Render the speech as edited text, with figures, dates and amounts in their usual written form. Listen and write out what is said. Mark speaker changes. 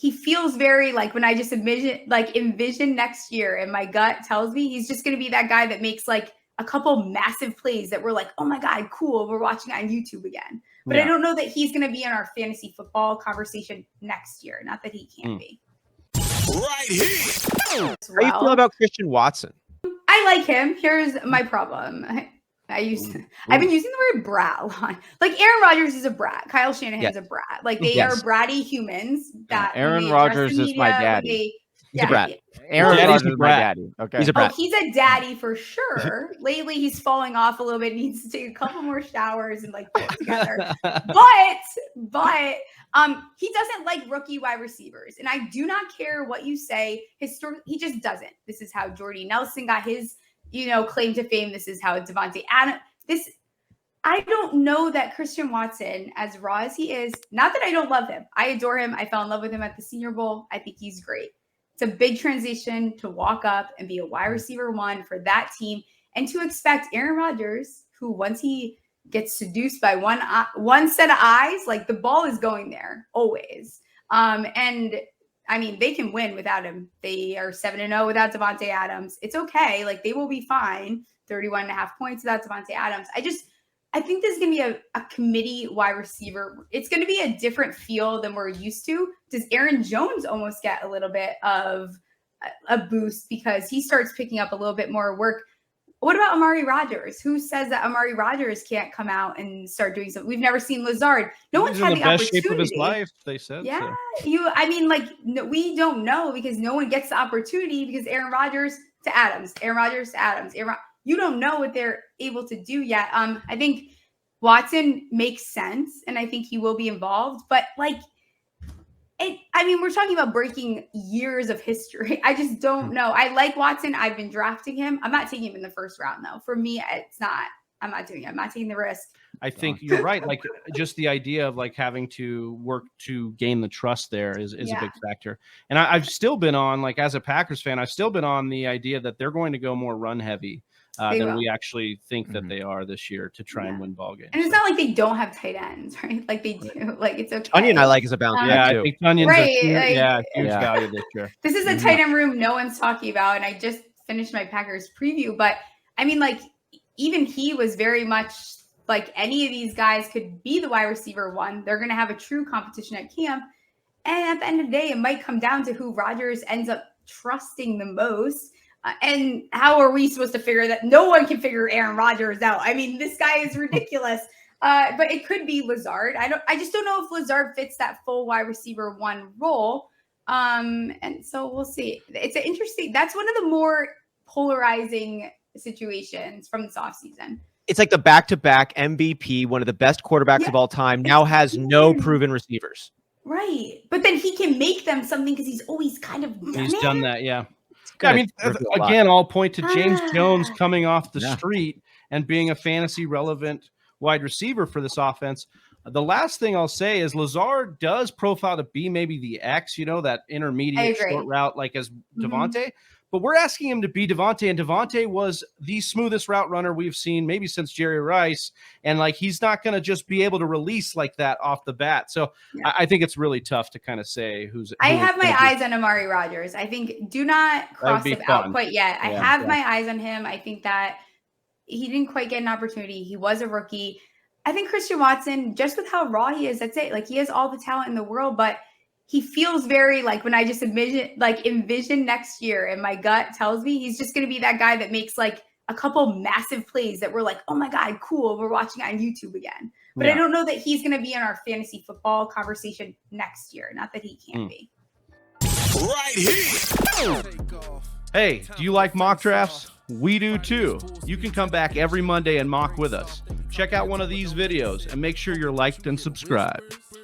Speaker 1: he feels very like when I just envision next year, and my gut tells me he's just going to be that guy that makes like a couple massive plays that we're like, oh my God, cool. We're watching on YouTube again. But I don't know that he's going to be in our fantasy football conversation next year. Not that he can't be.
Speaker 2: Right here.
Speaker 3: How do you feel about Christian Watson?
Speaker 1: I like him. Here's my problem. I've been using the word brat a lot. Like Aaron Rodgers is a brat. Kyle Shanahan's a brat. Like they are bratty humans. That
Speaker 3: Aaron Rodgers is my daddy.
Speaker 1: He's
Speaker 3: a brat. Aaron Rodgers is my daddy. Okay.
Speaker 1: He's a brat. Oh, he's a daddy for sure. Lately, he's falling off a little bit. Needs to take a couple more showers and like put it together. But he doesn't like rookie wide receivers, and I do not care what you say. He just doesn't. This is how Jordy Nelson got his, claim to fame. This is how Devontae Adams. I don't know that Christian Watson, as raw as he is, not that I don't love him. I adore him. I fell in love with him at the Senior Bowl. I think he's great. It's a big transition to walk up and be a wide receiver one for that team, and to expect Aaron Rodgers, who once he gets seduced by one set of eyes, like the ball is going there always. And I mean, they can win without him. They are 7-0 without Devontae Adams. It's okay. Like they will be fine. 31.5 points without Devontae Adams. I think this is going to be a committee wide receiver. It's going to be a different feel than we're used to. Does Aaron Jones almost get a little bit of a boost because he starts picking up a little bit more work? What about Amari Rodgers? Who says that Amari Rodgers can't come out and start doing something? We've never seen Lazard. No one's had the opportunity.
Speaker 4: Shape of his life, they said.
Speaker 1: Yeah, so. We don't know because no one gets the opportunity because Aaron Rodgers to Adams, Aaron Rodgers to Adams, you don't know what they're able to do yet. I think Watson makes sense, and I think he will be involved. But we're talking about breaking years of history. I just don't know. I like Watson. I've been drafting him. I'm not taking him in the first round, though. For me, it's not. I'm not doing it. I'm not taking the risk.
Speaker 4: I think you're right. Like just the idea of like having to work to gain the trust there is a big factor. And I've still been on, like as a Packers fan, I've still been on the idea that they're going to go more run heavy than we actually think that they are this year to try and win ball games.
Speaker 1: And it's not like they don't have tight ends, right? Like they do. Like it's okay.
Speaker 3: Onion I like is a bounce.
Speaker 4: I think Onion's huge value this year.
Speaker 1: This is a tight end room no one's talking about, and I just finished my Packers preview. But I mean, like even he was very much like any of these guys could be the wide receiver one. They're going to have a true competition at camp. And at the end of the day, it might come down to who Rodgers ends up trusting the most. And how are we supposed to figure that? No one can figure Aaron Rodgers out. I mean, this guy is ridiculous. But it could be Lazard. I just don't know if Lazard fits that full wide receiver one role. And so we'll see. It's an interesting. That's one of the more polarizing situations from this offseason.
Speaker 3: It's like the back-to-back MVP, one of the best quarterbacks of all time, now has no proven receivers.
Speaker 1: Right. But then he can make them something because he's always kind of
Speaker 4: done that, yeah. I mean, again, I'll point to James Jones coming off the street and being a fantasy relevant wide receiver for this offense. The last thing I'll say is Lazard does profile to be maybe the X, that intermediate short route like as Devontae. But we're asking him to be Devontae, and Devontae was the smoothest route runner we've seen maybe since Jerry Rice. And like he's not going to just be able to release like that off the bat. So I think it's really tough to kind of say who's.
Speaker 1: I have my eyes on Amari Rodgers. I think do not cross him out quite yet. I have my eyes on him. I think that he didn't quite get an opportunity. He was a rookie. I think Christian Watson, just with how raw he is, that's it. Like he has all the talent in the world, but he feels very like when I just envision next year, and my gut tells me he's just going to be that guy that makes like a couple massive plays that we're like, oh my God, cool. We're watching on YouTube again. But I don't know that he's going to be in our fantasy football conversation next year. Not that he can't be.
Speaker 2: Right here.
Speaker 4: Hey, do you like mock drafts? We do too. You can come back every Monday and mock with us. Check out one of these videos and make sure you're liked and subscribed.